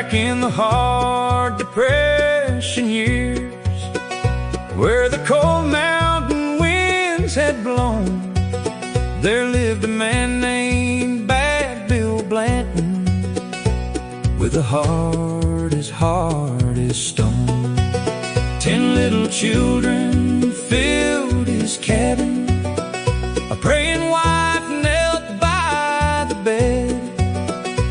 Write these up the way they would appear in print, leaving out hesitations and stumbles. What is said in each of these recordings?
back in the hard Depression years, where the cold mountain winds had blown, there lived a man named Bad Bill Blanton, with a heart as hard as stone. 10 little children filled his cabin, a praying wife knelt by the bed.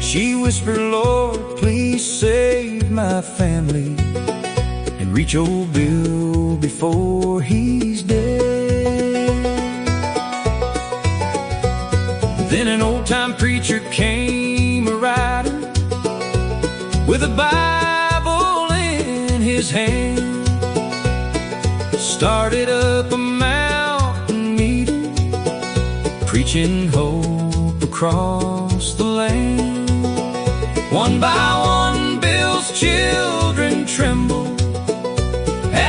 She whispered, "Lord, please save my family, and reach old Bill before he's dead." Then an old-time preacher came a-riding, with a Bible in his hand, started up a mountain meeting, preaching hope across the land. One by one, Bill's children trembled,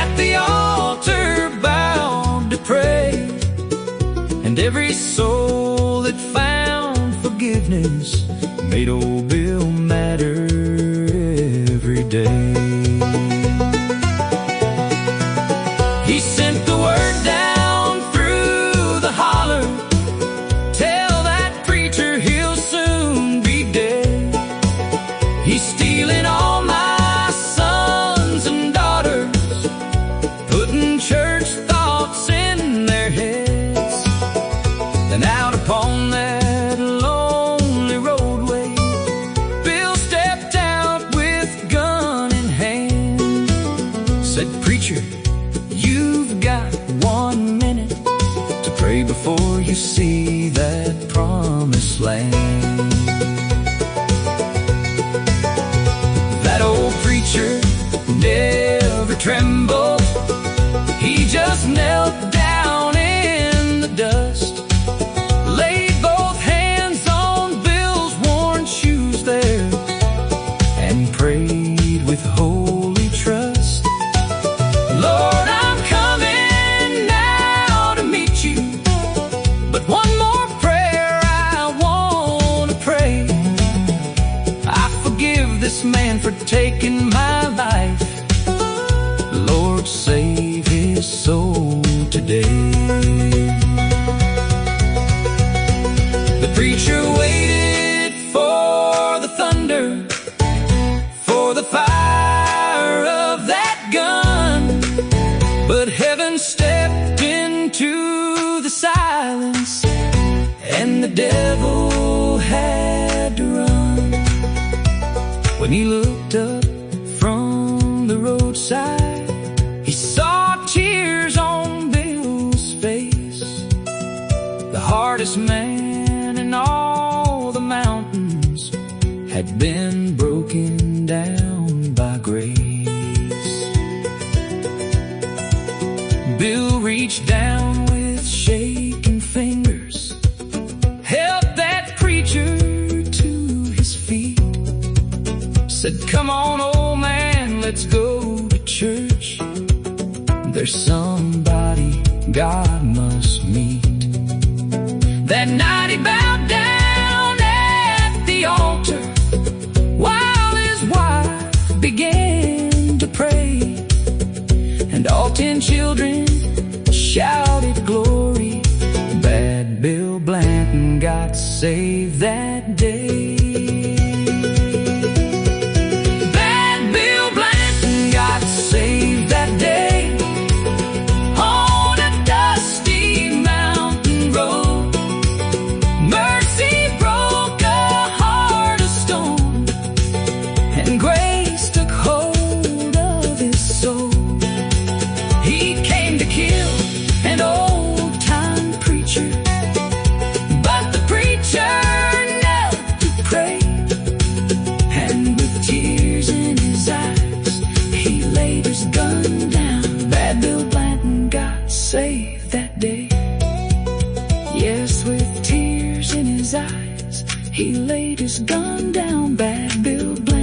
at the altar bowed to pray, and every soul that found forgiveness made old Bill matter every day. He sent the word down through the holler, "Tell that preacher he'll soon be dead. He's stealing all my sons and daughters, putting church thoughts in their heads." Then out upon that lonely roadway, Bill stepped out with gun in hand, said, "Preacher, you've got 1 minute to pray before you see that promised land." That old preacher never trembled. He just knelt down in the dust, laid both hands on Bill's worn shoes there, and prayed with holy trust. "Lord, I'm coming now to meet you, but one more prayer I want to pray. I forgive this man for taking my life. Lord, save his soul today." The preacher waited for the thunder, for the fire of that gun, but heaven stepped into the silence, and the devil had to run. When he looked up from the roadside, he saw tears on Bill's face, the hardest man in all the mountains had been broken down by grace. Bill reached down with shaking fingers, helped that preacher to his feet, said, "Come on, old man, let's go to church. There's somebody God must meet." That night he bowed down at the altar, while his wife began to pray, and all 10 children shouted glory. Bad Bill Blanton got saved that day. Bad Bill Blanton got saved that day, on a dusty mountain road. Mercy broke a heart of stone, and grace took hold of his soul. He came to kill an old-time preacher, but the preacher knelt to pray, and with tears in his eyes, he laid his gun down. Bad Bill Blanton got saved that day. Yes, with tears in his eyes, he laid his gun down. Bad Bill Blanton